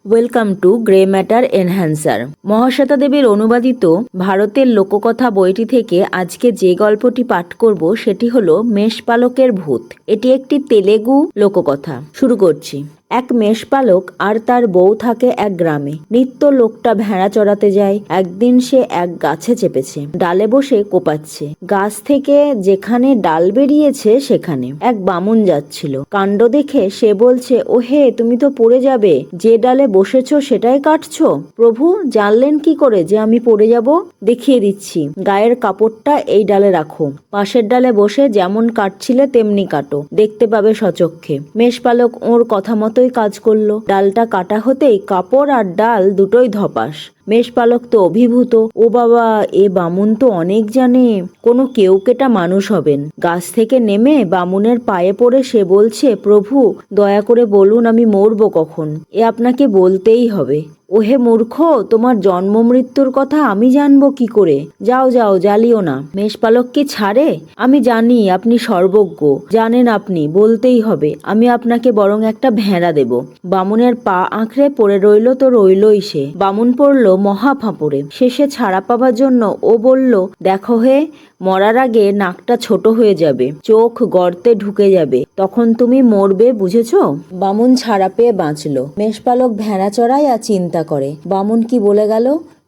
Welcome to grey matter enhancer. Mahasweta দেবীর অনুবাদিত ভারতের লোককথা বইটি থেকে আজকে যে গল্পটি পাঠ করব সেটি হলো মেষপালকের ভূত। এটি একটি তেলেগু লোককথা। শুরু করছি। এক মেষপালক আর তার বউ থাকে এক গ্রামে। নিত্য লোকটা ভেড়া চড়াতে যায়। একদিন সে এক গাছে চেপেছে, ডালে বসে কোপাচ্ছে। গাছ থেকে যেখানে ডাল বেরিয়েছে সেখানে এক বামুন যাচ্ছিল। কাণ্ড দেখে সে বলছে, ও হে, তুমি তো পড়ে যাবে, যে ডালে বসেছো সেটাই কাটছো। প্রভু, জানলেন কি করে যে আমি পড়ে যাব? দেখিয়ে দিচ্ছি, গায়ের কাপড়টা এই ডালে রাখো, পাশের ডালে বসে যেমন কাটছিলে তেমনি কাটো, দেখতে পাবে সচক্ষে। মেষপালক ওর কথা মতোই কাজ করলো। ডালটা কাটা হতেই কাপড় আর ডাল দুটোই ধপাস। মেষপালক তো অভিভূত। ও বাবা, এ বামুন তো অনেক জানে, কোনো কেউকেটা মানুষ হবেন। গাছ থেকে নেমে বামুনের পায়ে পড়ে সে বলছে, প্রভু দয়া করে বলুন আমি মরবো কখন, এ আপনাকে বলতেই হবে। ওহে মূর্খ, তোমার জন্ম মৃত্যুর কথা আমি জানবো কি করে? যাও যাও, জ্বালিও না। মেষপালক কি ছাড়ে? আমি জানি আপনি সর্বজ্ঞ, জানেন আপনি, বলতেই হবে। আমি আপনাকে বরং একটা ভেড়া দেব। বামুনের পা আঁকড়ে পড়ে রইল তো রইলই সে। বামুন পড়ল মহা ফাঁপড়ে। শেষে ছাড়া পাবার জন্য ও বলল, দেখো হে, মরার আগে নাকটা ছোট হয়ে যাবে, চোখ গর্তে ঢুকে যাবে, তখন তুমি মরবে, বুঝেছো? বামুন ছাড়া পেয়ে বাঁচল। মেষপালক ভেড়া চড়ায় আর চিন্তা করে, বামুন কি বলে গেল।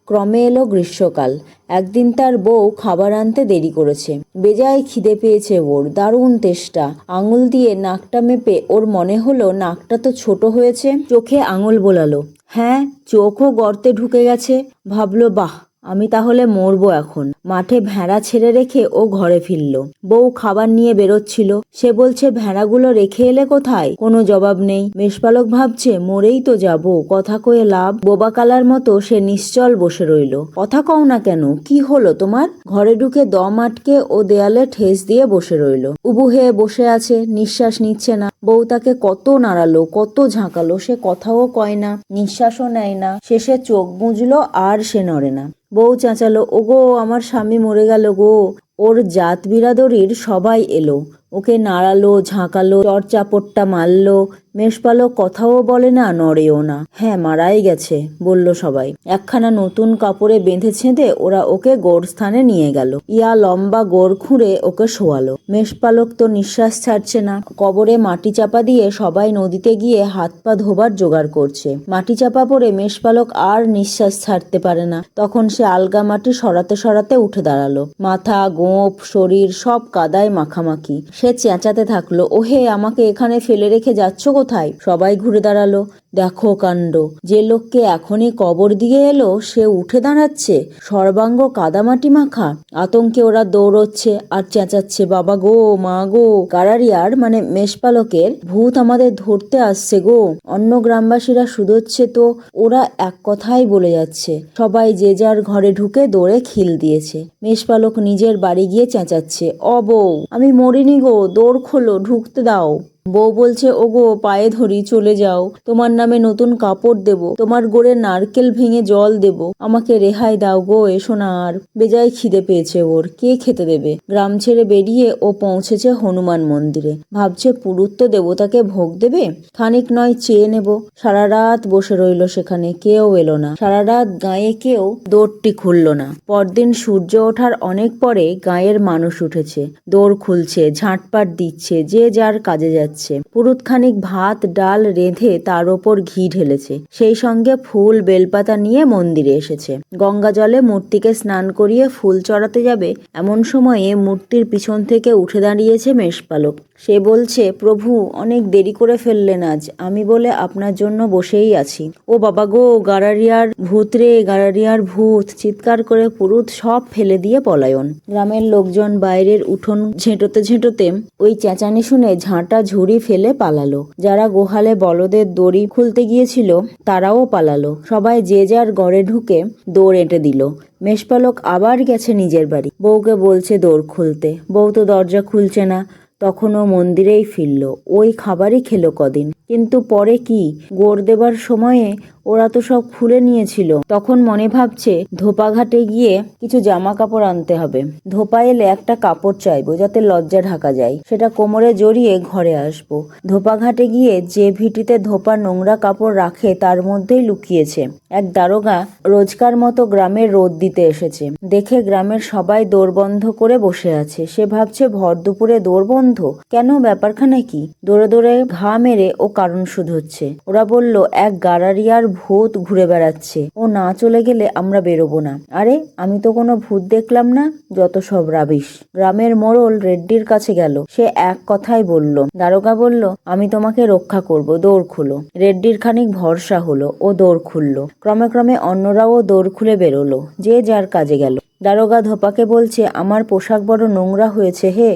ক্রমে এলো গ্রীষ্মকাল। একদিন তার বউ খাবার আনতে দেরি করেছে। বেজায় খিদে পেয়েছে ওর, দারুণ তেষ্টা। আঙুল দিয়ে নাকটা মেপে ওর মনে হলো নাকটা তো ছোট হয়েছে। চোখে আঙুল বোলালো, হ্যাঁ, চোখও গর্তে ঢুকে গেছে। ভাবলো, বাহ, আমি তাহলে মরবো এখন। মাঠে ভেড়া ছেড়ে রেখে ও ঘরে ফিরল। বউ খাবার নিয়ে বেরোচ্ছিল। সে বলছে, ভেড়াগুলো রেখে এলে কোথায়? কোনো জবাব নেই। মেষপালক ভাবছে, মরেই তো যাব, কথা কয়ে লাভ? বোবা কালার মতো সে নিশ্চল বসে রইল। কথা কও না কেন, কি হলো তোমার? ঘরে ঢুকে দম আটকে ও দেয়ালে ঠেস দিয়ে বসে রইল। উবু হয়ে বসে আছে, নিঃশ্বাস নিচ্ছে না। বউ তাকে কত নাড়ালো, কত ঝাঁকালো, সে কথাও কয় না, নিঃশ্বাসও নেয় না। শেষে চোখ বুঝলো আর সে নড়ে না। বউ চেঁচালো, ওগো, আমার স্বামী মরে গেল গো। ওর জাত বিরাদরির সবাই এলো, ওকে নাড়ালো, ঝাঁকালো, চড়চাপটটা মারলো। মেষপালক কথাও বলে না, নড়েও না। হ্যাঁ, মারাই গেছে, বলল সবাই। একখানা নতুন কাপড়ে বেঁধে ছেঁধে ওরা ওকে গোরস্থানে নিয়ে গেল। ইয়া লম্বা গোর খুঁড়ে ওকে শোয়ালো। মেষপালক তো নিঃশ্বাস ছাড়ছে না। কবরে মাটি চাপা দিয়ে সবাই নদীতে গিয়ে হাত পা ধোবার জোগাড় করছে। মাটি চাপা পড়ে মেষপালক আর নিঃশ্বাস ছাড়তে পারে না। তখন সে আলগা মাটি সরাতে সরাতে উঠে দাঁড়ালো। মাথা, গোঁফ, শরীর সব কাদায় মাখামাখি। সে চেঁচাতে থাকলো, ওহে, আমাকে এখানে ফেলে রেখে যাচ্ছ কোথায়? সবাই ঘুরে দাঁড়ালো। দেখো কাণ্ড, যে লোককে এখনই কবর দিয়ে এলো সে উঠে দাঁড়াচ্ছে, সর্বাঙ্গ কাদামাটি মাখা। আতঙ্কে ওরা দৌড়চ্ছে আর চেঁচাচ্ছে, বাবা গো, মা গো, কারারিয়ার মানে মেষপালকের ভূত আমাদের ধরতে আসছে গো। অন্য গ্রামবাসীরা শুধোচ্ছে তো ওরা এক কথাই বলে যাচ্ছে। সবাই যে যার ঘরে ঢুকে দৌড়ে খিল দিয়েছে। মেষপালক নিজের বাড়ি গিয়ে চেঁচাচ্ছে, অ বউ, আমি মরিনি গো, দৌড় খোলো, ঢুকতে দাও। বউ বলছে, ওগো, পায়ে ধরি, চলে যাও, তোমার নামে নতুন কাপড় দেব, তোমার গোড়ে নারকেল ভেঙে জল দেব, আমাকে রেহাই দাও গো, এসো না আর। বেজায় খিদে পেয়েছে ওর, কে খেতে দেবে? গ্রাম ছেড়ে বেরিয়ে ও পৌঁছেছে হনুমান মন্দিরে। ভাবছে, পুরুত্ব দেবতাকে ভোগ দেবে, খানিক নয় চেয়ে নেব। সারা রাত বসে রইল সেখানে, কেউ এলো না। সারা রাত গায়ে কেউ দৌড়টি খুলল না। পরদিন সূর্য ওঠার অনেক পরে গায়ের মানুষ উঠেছে, দৌড় খুলছে, ঝাঁটপাট দিচ্ছে, যে যার কাজে যাচ্ছে। পুরুত খানিক ভাত ডাল রেঁধে তার ওপর ঘি ঢেলেছে, সেই সঙ্গে ফুল বেলপাতা নিয়ে মন্দিরে এসেছে। গঙ্গা জলে মূর্তিকে স্নান করিয়ে ফুল চড়াতে যাবে, এমন সময়ে মূর্তির পিছন থেকে উঠে দাঁড়িয়েছে মেষপালক। সে বলছে, প্রভু, অনেক দেরি করে ফেললেন আজ, আমি বলে আপনার জন্য বসেই আছি। ও বাবা গো, গারারিয়ার ভূত রে, গারারিয়ার ভূত, চিৎকার করে পুরুত সব ফেলে দিয়ে পলায়ন। গ্রামের লোকজন বাইরের উঠোন ঝেঁটোতে ঝেঁটোতে ওই চেঁচানি শুনে ঝাঁটা ঝুড়ি ফেলে পালালো। যারা গোহালে বলদের দড়ি খুলতে গিয়েছিল তারাও পালালো। সবাই যে যার ঘরে ঢুকে দৌড় এঁটে দিল। মেষপালক আবার গেছে নিজের বাড়ি। বউকে বলছে দৌড় খুলতে, বউ তো দরজা খুলছে না। তখন ও মন্দিরেই ফিরল, ওই খাবারই খেলো কদিন। কিন্তু পরে কি, গোড় দেবার সময়ে ওরা তো সব খুলে নিয়েছিল। তখন মনে ভাবছে ধোপাঘাটে গিয়ে কিছু জামা কাপড় আনতে হবে। ধোপা এলে একটা কাপড় চাইবো যাতে লজ্জা ঢাকা যায়, সেটা কোমরে জড়িয়ে ঘরে আসবো। ধোপাঘাটে গিয়ে যে ভিটিতে ধোপা নোংরা কাপড় রাখে তার মধ্যেই লুকিয়েছে। এক দারোগা রোজকার মতো গ্রামের রোদ দিতে এসেছে। দেখে গ্রামের সবাই দোর বন্ধ করে বসে আছে। সে ভাবছে ভর দুপুরে দোর বন্ধ কেন, ব্যাপারখানা কি? দৌড়ে দৌড়ে ঘা মেরে ও কারণ শুধোচ্ছে। ওরা বলল, এক গারারিয়ার ভূত ঘুরে বেড়াচ্ছে, ও না চলে গেলে আমরা বেরোবো না। আরে আমি তো কোনো ভূত দেখলাম না, যত সব রাবিশ। গ্রামের মোড়ল রেড্ডির কাছে গেল, সে এক কথাই বলল। দারোগা বলল, আমি তোমাকে রক্ষা করব, দৌড় খুলো। রেড্ডির খানিক ভরসা হলো, ও দৌড় খুলল। ক্রমে ক্রমে অন্যরাও দৌড় খুলে বেরোলো, যে যার কাজে গেল। দারোগা ধোপাকে বলছে, আমার পোশাক বড় নোংরা হয়েছে, হে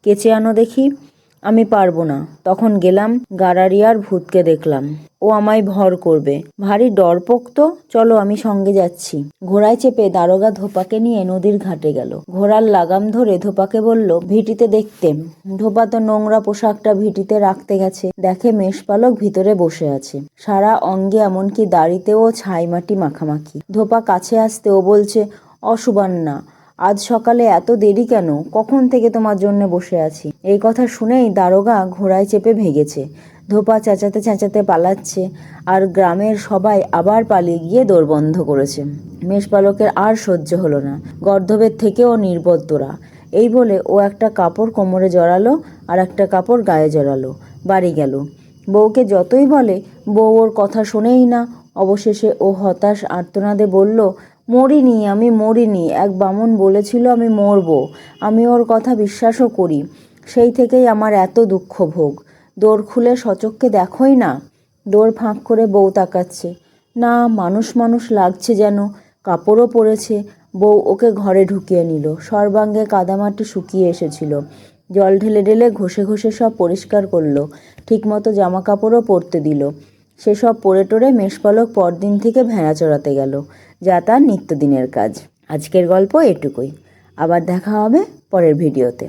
কেচে আনো দেখি। আমি পারবো না। তখন গেলাম, গারারিয়ার ভূতকে দেখলাম, ও আমায় ভর করবে, ভারী ডরপোক তো, চলো আমি সঙ্গে যাচ্ছি। ঘোড়ায় চেপে দারোগা ধোপাকে নিয়ে নদীর ঘাটে গেল। ঘোড়ার লাগাম ধরে ধোপাকে বলল, ভিটিতে দেখতে। ধোপা তো নোংরা পোশাকটা ভিটিতে রাখতে গেছে, দেখে মেষপালক ভিতরে বসে আছে, সারা অঙ্গে এমনকি দাড়িতেও ছাই মাটি মাখামাখি। ধোপা কাছে আসতে ও বলছে, অসুবান্না, আজ সকালে এত দেরি কেন? কখন থেকে তোমার জন্য বসে আছি। এই কথা শুনেই দারোগা ঘোড়ায় চেপে ভেগেছে। ধোপা চেঁচাতে চেঁচাতে পালাচ্ছে, আর গ্রামের সবাই আবার পালিয়ে গিয়ে দোর বন্ধ করেছে। মেষপালকের আর সহ্য হলো না, গর্ধবের থেকেও নির্বদ্দরা। এই বলে ও একটা কাপড় কোমরে জড়ালো আর একটা কাপড় গায়ে জড়ালো, বাড়ি গেল। বউকে যতই বলে, বউ ওর কথা শোনেই না। অবশেষে ও হতাশ আর্তনাদে বলল, মরিনি, আমি মরিনি। এক বামুন বলেছিল আমি মরবো, আমি ওর কথা বিশ্বাসও করি। সেই থেকেই আমার এত দুঃখ ভোগ। দোর খুলে সচক্ষে দেখোই না। দোর ফাঁক করে বউ তাকাচ্ছে, না মানুষ মানুষ লাগছে যেন, কাপড়ও পরেছে। বউ ওকে ঘরে ঢুকিয়ে নিল। সর্বাঙ্গে কাদামাটি শুকিয়ে এসেছিল, জল ঢেলে ঢেলে ঘষে ঘষে সব পরিষ্কার করলো, ঠিকমতো জামা কাপড়ও পরতে দিল। সেসব পরে টোরে মেষপালক পরদিন থেকে ভেড়া চড়াতে গেল, যা তার নিত্যদিনের কাজ। আজকের গল্প এটুকুই, আবার দেখা হবে পরের ভিডিওতে।